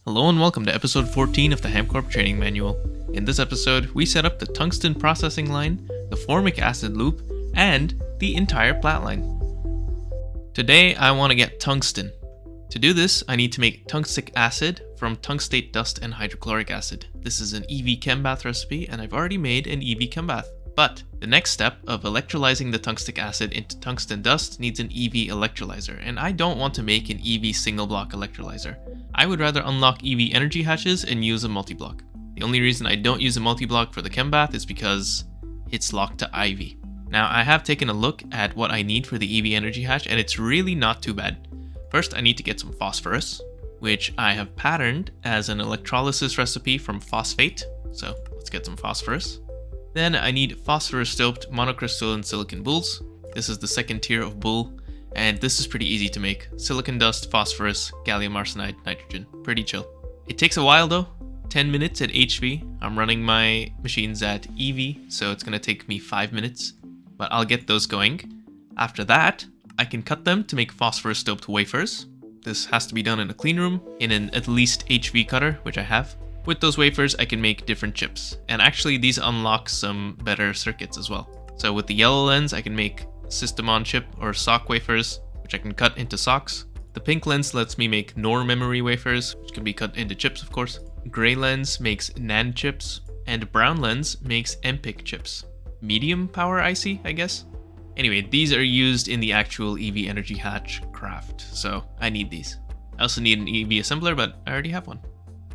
Hello and welcome to episode 14 of the HamCorp training manual. In this episode, we set up the tungsten processing line, the formic acid loop, and the entire Platline. Today, I want to get tungsten. To do this, I need to make tungstic acid from tungstate dust and hydrochloric acid. This is an EV chem bath recipe, and I've already made an EV chem bath. But the next step of electrolyzing the tungstic acid into tungsten dust needs an EV electrolyzer, and I don't want to make an EV single block electrolyzer. I would rather unlock EV energy hatches and use a multi-block. The only reason I don't use a multi-block for the chem bath is because it's locked to IV. Now, I have taken a look at what I need for the EV energy hatch, and it's really not too bad. First, I need to get some phosphorus, which I have patterned as an electrolysis recipe from phosphate. So let's get some phosphorus. Then I need phosphorus-doped monocrystalline silicon boules. This is the second tier of boule, and this is pretty easy to make. Silicon dust, phosphorus, gallium arsenide, nitrogen. Pretty chill. It takes a while though. 10 minutes at HV. I'm running my machines at EV, so it's going to take me 5 minutes, but I'll get those going. After that, I can cut them to make phosphorus-doped wafers. This has to be done in a clean room, in an at least HV cutter, which I have. With those wafers, I can make different chips. And actually, these unlock some better circuits as well. So with the yellow lens, I can make system-on-chip or SOC wafers, which I can cut into SOCs. The pink lens lets me make NOR memory wafers, which can be cut into chips, of course. Gray lens makes NAND chips, and brown lens makes MPIC chips. Medium power IC, I guess? Anyway, these are used in the actual EV energy hatch craft, so I need these. I also need an EV assembler, but I already have one.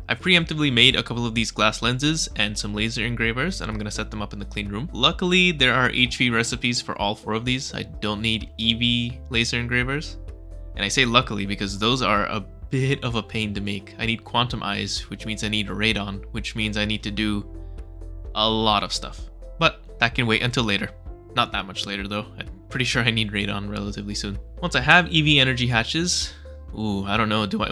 I've preemptively made a couple of these glass lenses and some laser engravers, and I'm going to set them up in the clean room. Luckily, there are HV recipes for all 4 of these. I don't need EV laser engravers. And I say luckily because those are a bit of a pain to make. I need quantum eyes, which means I need a radon, which means I need to do a lot of stuff. But that can wait until later. Not that much later though. I'm pretty sure I need radon relatively soon. Once I have EV energy hatches, I don't know, do I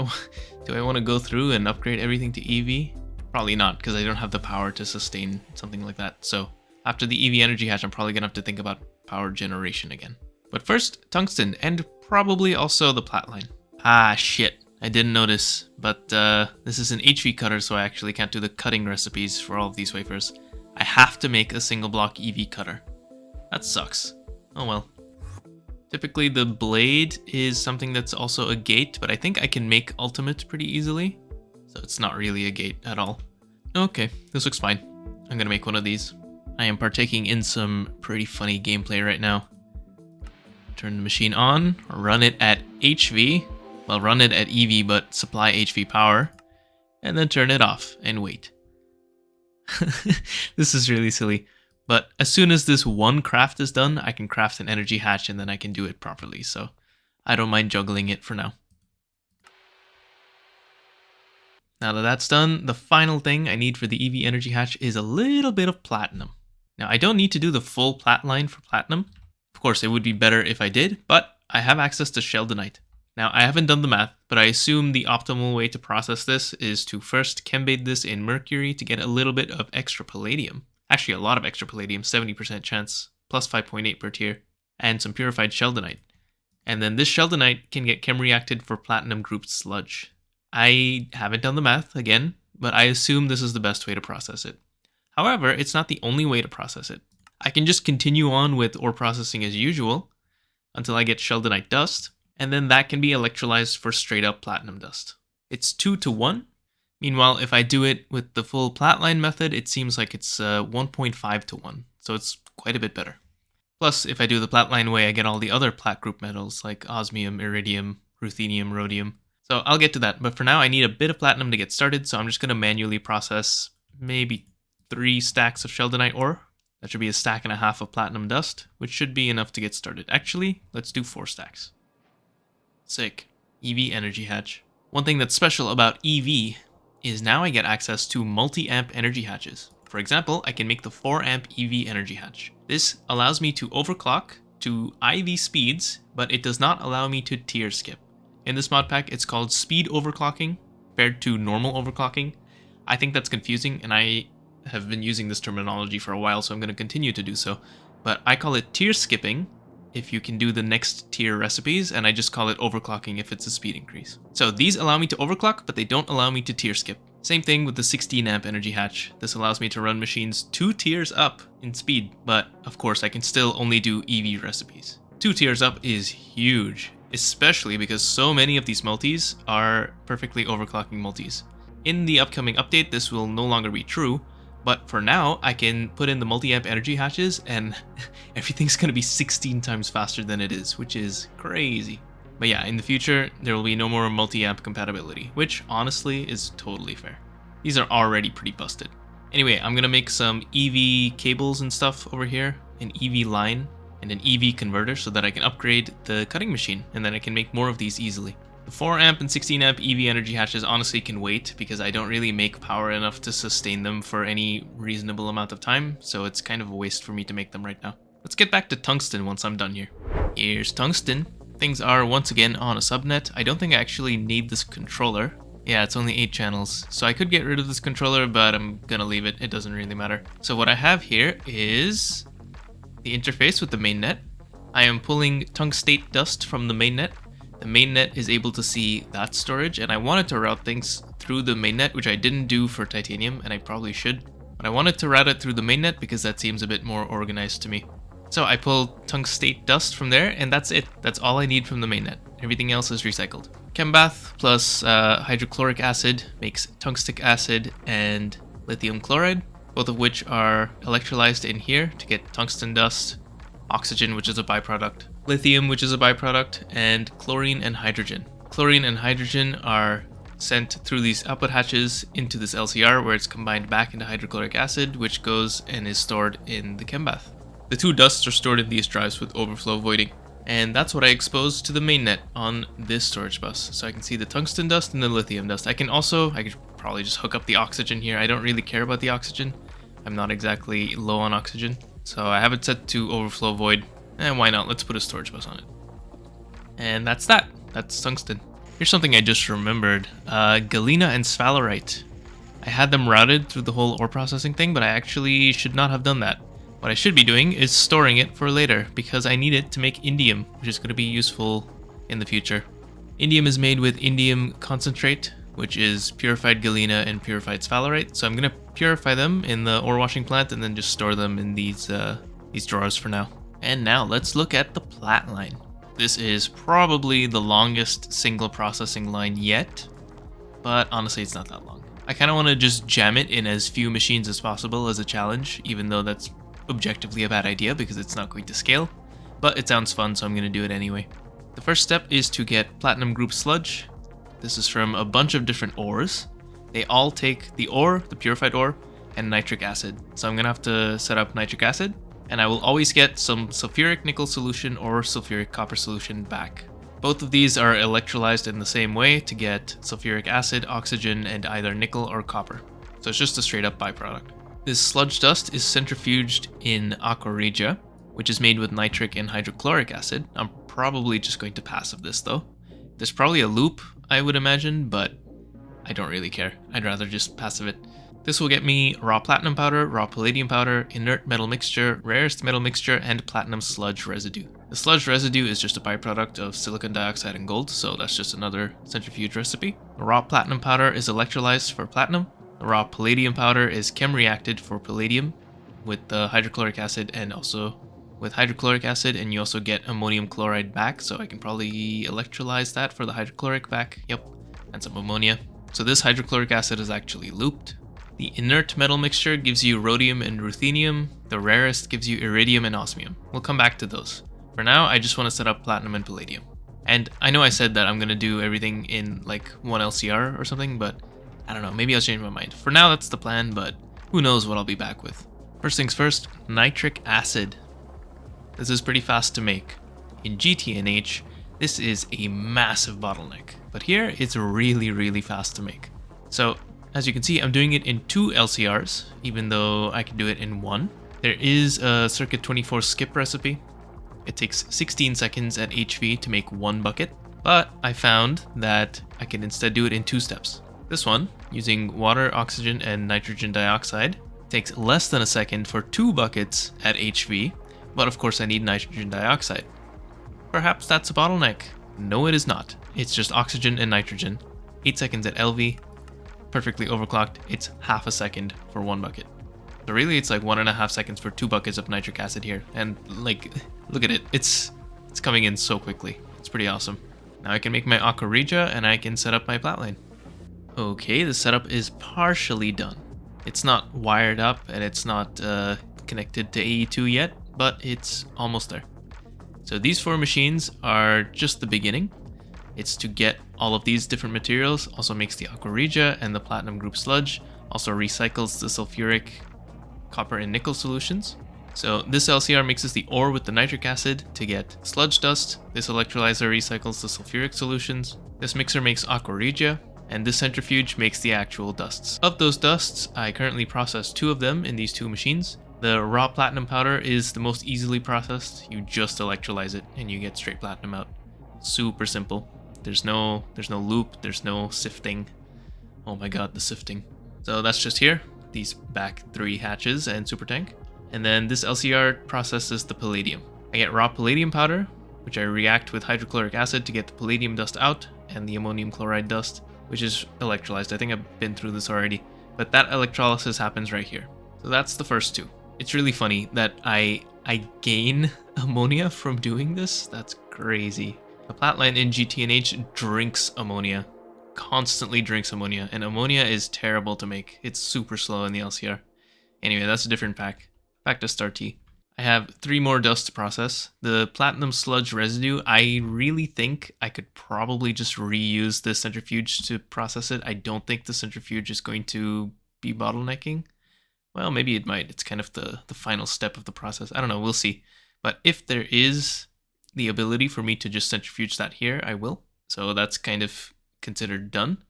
want to go through and upgrade everything to EV? Probably not, because I don't have the power to sustain something like that. So after the EV energy hatch, I'm probably going to have to think about power generation again. But first, tungsten, and probably also the Platline. Ah, shit. I didn't notice, but this is an HV cutter, so I actually can't do the cutting recipes for all of these wafers. I have to make a single block EV cutter. That sucks. Oh well. Typically the blade is something that's also a gate, but I think I can make ultimate pretty easily. So it's not really a gate at all. Okay, this looks fine. I'm gonna make one of these. I am partaking in some pretty funny gameplay right now. Turn the machine on, run it at HV. Well, run it at EV, but supply HV power. And then turn it off and wait. This is really silly. But as soon as this one craft is done, I can craft an energy hatch and then I can do it properly. So I don't mind juggling it for now. Now that that's done, the final thing I need for the EV energy hatch is a little bit of platinum. Now I don't need to do the full Platline for platinum. Of course, it would be better if I did, but I have access to sheldonite. Now I haven't done the math, but I assume the optimal way to process this is to first chembate this in mercury to get a little bit of extra palladium. Actually, a lot of extra palladium, 70% chance, plus 5.8 per tier, and some purified sheldonite. And then this sheldonite can get chem reacted for platinum grouped sludge. I haven't done the math again, but I assume this is the best way to process it. However, it's not the only way to process it. I can just continue on with ore processing as usual until I get sheldonite dust, and then that can be electrolyzed for straight up platinum dust. It's 2 to 1. Meanwhile, if I do it with the full Platline method, it seems like it's 1.5 to 1, so it's quite a bit better. Plus, if I do the Platline way, I get all the other Plat group metals like osmium, iridium, ruthenium, rhodium. So I'll get to that, but for now I need a bit of platinum to get started, so I'm just going to manually process maybe 3 stacks of sheldonite ore. That should be a stack and a half of platinum dust, which should be enough to get started. Actually, let's do 4 stacks. Sick. EV energy hatch. One thing that's special about EV is now I get access to multi-amp energy hatches. For example, I can make the 4-amp EV energy hatch. This allows me to overclock to IV speeds, but it does not allow me to tier skip. In this mod pack, it's called speed overclocking compared to normal overclocking. I think that's confusing, and I have been using this terminology for a while, so I'm going to continue to do so. But I call it tier skipping if you can do the next tier recipes, and I just call it overclocking if it's a speed increase. So these allow me to overclock, but they don't allow me to tier skip. Same thing with the 16 amp energy hatch. This allows me to run machines 2 tiers up in speed, but of course I can still only do EV recipes. 2 tiers up is huge, especially because so many of these multis are perfectly overclocking multis. In the upcoming update, this will no longer be true, but for now, I can put in the multi-amp energy hatches and everything's going to be 16 times faster than it is, which is crazy. But yeah, in the future, there will be no more multi-amp compatibility, which honestly is totally fair. These are already pretty busted. Anyway, I'm going to make some EV cables and stuff over here, an EV line, and an EV converter so that I can upgrade the cutting machine, and then I can make more of these easily. The 4 amp and 16 amp EV energy hatches honestly can wait because I don't really make power enough to sustain them for any reasonable amount of time, so it's kind of a waste for me to make them right now. Let's get back to tungsten once I'm done here. Here's tungsten. Things are once again on a subnet. I don't think I actually need this controller. Yeah, it's only 8 channels, so I could get rid of this controller, but I'm gonna leave it. It doesn't really matter. So what I have here is the interface with the mainnet. I am pulling tungstate dust from the mainnet. The mainnet is able to see that storage, and I wanted to route things through the mainnet, which I didn't do for titanium, and I probably should. But I wanted to route it through the mainnet because that seems a bit more organized to me. So I pulled tungstate dust from there, and that's it. That's all I need from the mainnet. Everything else is recycled. Chembath plus hydrochloric acid makes tungstic acid and lithium chloride, both of which are electrolyzed in here to get tungsten dust, oxygen, which is a byproduct, lithium, which is a byproduct, and chlorine and hydrogen. Chlorine and hydrogen are sent through these output hatches into this LCR where it's combined back into hydrochloric acid, which goes and is stored in the Chembath. The 2 dusts are stored in these drives with overflow voiding, and that's what I exposed to the mainnet on this storage bus. So I can see the tungsten dust and the lithium dust. I could probably just hook up the oxygen here. I don't really care about the oxygen. I'm not exactly low on oxygen. So I have it set to overflow void, and why not? Let's put a storage bus on it. And that's that. That's tungsten. Here's something I just remembered. Galena and sphalerite. I had them routed through the whole ore processing thing, but I actually should not have done that. What I should be doing is storing it for later, because I need it to make indium, which is going to be useful in the future. Indium is made with indium concentrate, which is purified galena and purified sphalerite. So I'm going to purify them in the ore washing plant and then just store them in these drawers for now. And now let's look at the Platline. This is probably the longest single processing line yet, but honestly it's not that long. I kind of want to just jam it in as few machines as possible as a challenge, even though that's objectively a bad idea because it's not going to scale, but it sounds fun, so I'm going to do it anyway. The first step is to get platinum group sludge. This is from a bunch of different ores. They all take the ore, the purified ore, and nitric acid. So I'm going to have to set up nitric acid, and I will always get some sulfuric nickel solution or sulfuric copper solution back. Both of these are electrolyzed in the same way to get sulfuric acid, oxygen, and either nickel or copper. So it's just a straight up byproduct. This sludge dust is centrifuged in aqua regia, which is made with nitric and hydrochloric acid. I'm probably just going to pass of this though. There's probably a loop, I would imagine, but I don't really care. I'd rather just pass of it. This will get me raw platinum powder, raw palladium powder, inert metal mixture, rarest metal mixture, and platinum sludge residue. The sludge residue is just a byproduct of silicon dioxide and gold, so that's just another centrifuge recipe. The raw platinum powder is electrolyzed for platinum. The raw palladium powder is chem-reacted for palladium with the hydrochloric acid and also with hydrochloric acid, and you also get ammonium chloride back, so I can probably electrolyze that for the hydrochloric back. Yep, and some ammonia. So this hydrochloric acid is actually looped. The inert metal mixture gives you rhodium and ruthenium. The rarest gives you iridium and osmium. We'll come back to those. For now, I just want to set up platinum and palladium. And I know I said that I'm going to do everything in like one LCR or something, but I don't know, maybe I'll change my mind. For now, that's the plan, but who knows what I'll be back with. First things first, nitric acid. This is pretty fast to make. In GTNH, this is a massive bottleneck, but here it's really, really fast to make. So as you can see, I'm doing it in 2 LCRs, even though I can do it in 1. There is a circuit 24 skip recipe. It takes 16 seconds at HV to make 1 bucket, but I found that I can instead do it in 2 steps. This one, using water, oxygen, and nitrogen dioxide, takes less than a second for 2 buckets at HV, but of course I need nitrogen dioxide. Perhaps that's a bottleneck. No, it is not. It's just oxygen and nitrogen. 8 seconds at LV, perfectly overclocked. It's half a second for 1 bucket. So really it's like 1.5 seconds for 2 buckets of nitric acid here. And like, look at it. It's coming in so quickly. It's pretty awesome. Now I can make my aqua regia and I can set up my Platline. Okay, the setup is partially done. It's not wired up and it's not connected to AE2 yet, but it's almost there. So these 4 machines are just the beginning. It's to get all of these different materials, also makes the aqua regia and the platinum group sludge, also recycles the sulfuric, copper and nickel solutions. So this LCR mixes the ore with the nitric acid to get sludge dust. This electrolyzer recycles the sulfuric solutions. This mixer makes aqua regia, and this centrifuge makes the actual dusts. Of those dusts, I currently process 2 of them in these 2 machines. The raw platinum powder is the most easily processed. You just electrolyze it and you get straight platinum out. Super simple. There's no loop, there's no sifting. Oh my god, the sifting. So that's just here, these back 3 hatches and super tank. And then this LCR processes the palladium. I get raw palladium powder, which I react with hydrochloric acid to get the palladium dust out and the ammonium chloride dust, which is electrolyzed. I think I've been through this already, but that electrolysis happens right here. So that's the first 2. It's really funny that I gain ammonia from doing this. That's crazy. The Platline in GTNH drinks ammonia, constantly drinks ammonia, and ammonia is terrible to make. It's super slow in the LCR. Anyway, that's a different pack. Back to star T. I have 3 more dusts to process. The platinum sludge residue, I really think I could probably just reuse the centrifuge to process it. I don't think the centrifuge is going to be bottlenecking. Well, maybe it might. It's kind of the final step of the process. I don't know, we'll see. But if there is the ability for me to just centrifuge that here, I will. So that's kind of considered done.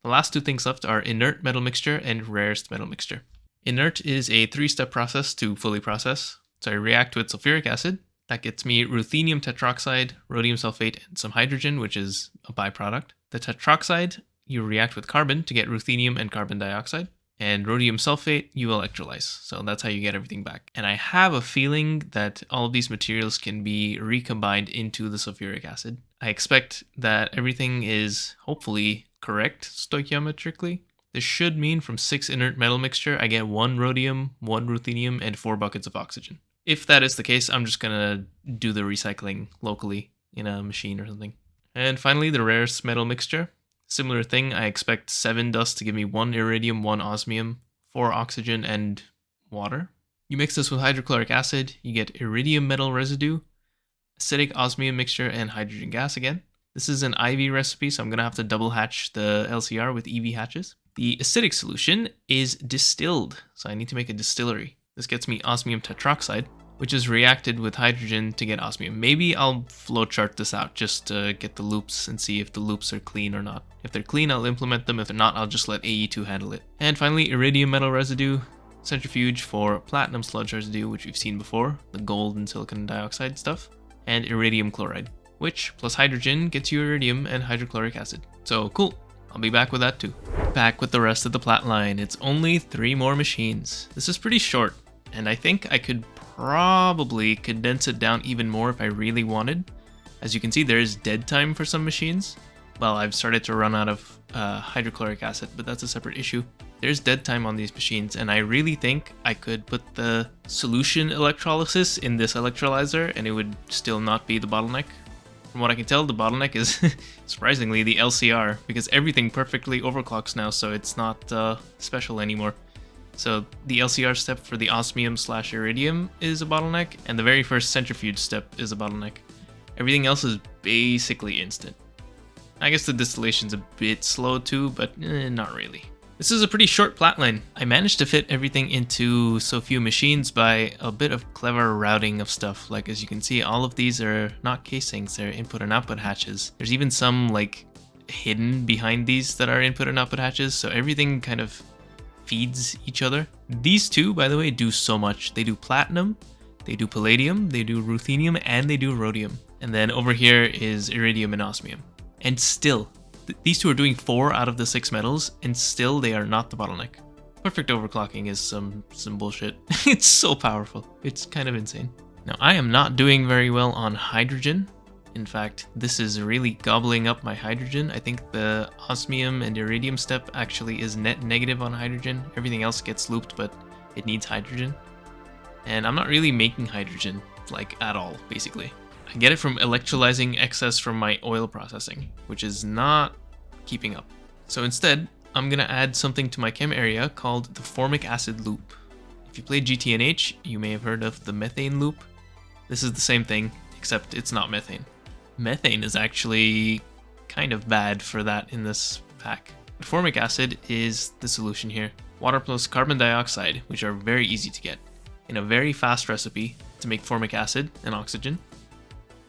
The last 2 things left are inert metal mixture and rarest metal mixture. Inert is a 3-step process to fully process. So I react with sulfuric acid. That gets me ruthenium tetroxide, rhodium sulfate, and some hydrogen, which is a byproduct. The tetroxide, you react with carbon to get ruthenium and carbon dioxide. And rhodium sulfate, you electrolyze. So that's how you get everything back. And I have a feeling that all of these materials can be recombined into the sulfuric acid. I expect that everything is hopefully correct stoichiometrically. This should mean from 6 inert metal mixture, I get 1 rhodium, 1 ruthenium, and 4 buckets of oxygen. If that is the case, I'm just gonna do the recycling locally in a machine or something. And finally, the rarest metal mixture. Similar thing, I expect 7 dust to give me 1 iridium, 1 osmium, 4 oxygen, and water. You mix this with hydrochloric acid, you get iridium metal residue, acidic osmium mixture, and hydrogen gas again. This is an IV recipe, so I'm going to have to double hatch the LCR with EV hatches. The acidic solution is distilled, so I need to make a distillery. This gets me osmium tetroxide, which is reacted with hydrogen to get osmium. Maybe I'll flowchart this out just to get the loops and see if the loops are clean or not. If they're clean, I'll implement them. If they're not, I'll just let AE2 handle it. And finally, iridium metal residue, centrifuge for platinum sludge residue, which we've seen before, the gold and silicon dioxide stuff, and iridium chloride, which plus hydrogen gets you iridium and hydrochloric acid. So cool, I'll be back with that too. Back with the rest of the Platline. It's only 3 more machines. This is pretty short, and I think I could probably condense it down even more if I really wanted. As you can see, there is dead time for some machines. Well, I've started to run out of hydrochloric acid, but that's a separate issue. There's dead time on these machines, and I really think I could put the solution electrolysis in this electrolyzer and it would still not be the bottleneck. From what I can tell, the bottleneck is surprisingly the LCR, because everything perfectly overclocks now, so it's not special anymore. So the LCR step for the osmium/iridium is a bottleneck, and the very first centrifuge step is a bottleneck. Everything else is basically instant. I guess the distillation's a bit slow too, but not really. This is a pretty short Platline. I managed to fit everything into so few machines by a bit of clever routing of stuff. Like, as you can see, all of these are not casings, they're input and output hatches. There's even some like hidden behind these that are input and output hatches, so everything kind of feeds each other. These two, by the way, do so much. They do platinum, they do palladium, they do ruthenium, and they do rhodium. And then over here is iridium and osmium. And still, these two are doing 4 out of the 6 metals, and still they are not the bottleneck. Perfect overclocking is some bullshit. It's so powerful. It's kind of insane. Now, I am not doing very well on hydrogen. In fact, this is really gobbling up my hydrogen. I think the osmium and iridium step actually is net negative on hydrogen. Everything else gets looped, but it needs hydrogen. And I'm not really making hydrogen, like, at all, basically. I get it from electrolyzing excess from my oil processing, which is not keeping up. So instead, I'm gonna add something to my chem area called the formic acid loop. If you play GTNH, you may have heard of the methane loop. This is the same thing, except it's not methane. Methane is actually kind of bad for that in this pack. Formic acid is the solution here. Water plus carbon dioxide, which are very easy to get, in a very fast recipe to make formic acid and oxygen.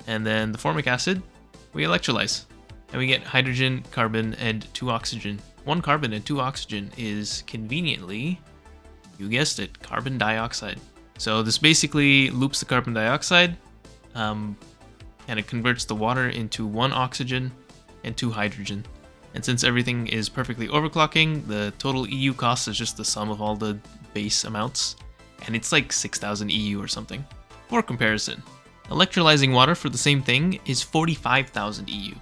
And then the formic acid, we electrolyze. And we get hydrogen, carbon, and 2 oxygen. 1 carbon and 2 oxygen is conveniently, you guessed it, carbon dioxide. So this basically loops the carbon dioxide, and it converts the water into 1 oxygen and 2 hydrogen. And since everything is perfectly overclocking, the total EU cost is just the sum of all the base amounts, and it's like 6,000 EU or something. For comparison, electrolyzing water for the same thing is 45,000 EU.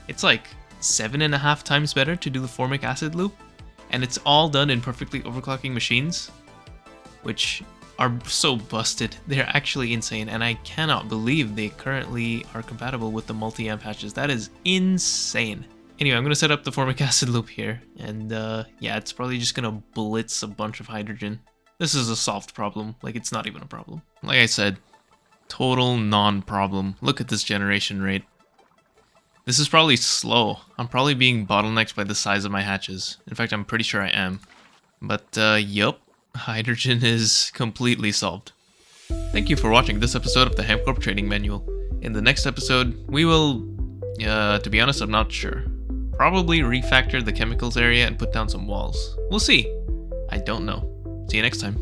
It's like 7.5 times better to do the formic acid loop, and it's all done in perfectly overclocking machines, which are so busted. They're actually insane, and I cannot believe they currently are compatible with the multi-amp patches. That is insane. Anyway, I'm going to set up the formic acid loop here, and yeah, it's probably just going to blitz a bunch of hydrogen. This is a solved problem, like it's not even a problem. Like I said, total non-problem. Look at this generation rate. This is probably slow. I'm probably being bottlenecked by the size of my hatches. In fact, I'm pretty sure I am. But yup, hydrogen is completely solved. Thank you for watching this episode of the HamCorp Trading Manual. In the next episode, we will, to be honest, I'm not sure. Probably refactor the chemicals area and put down some walls. We'll see. I don't know. See you next time.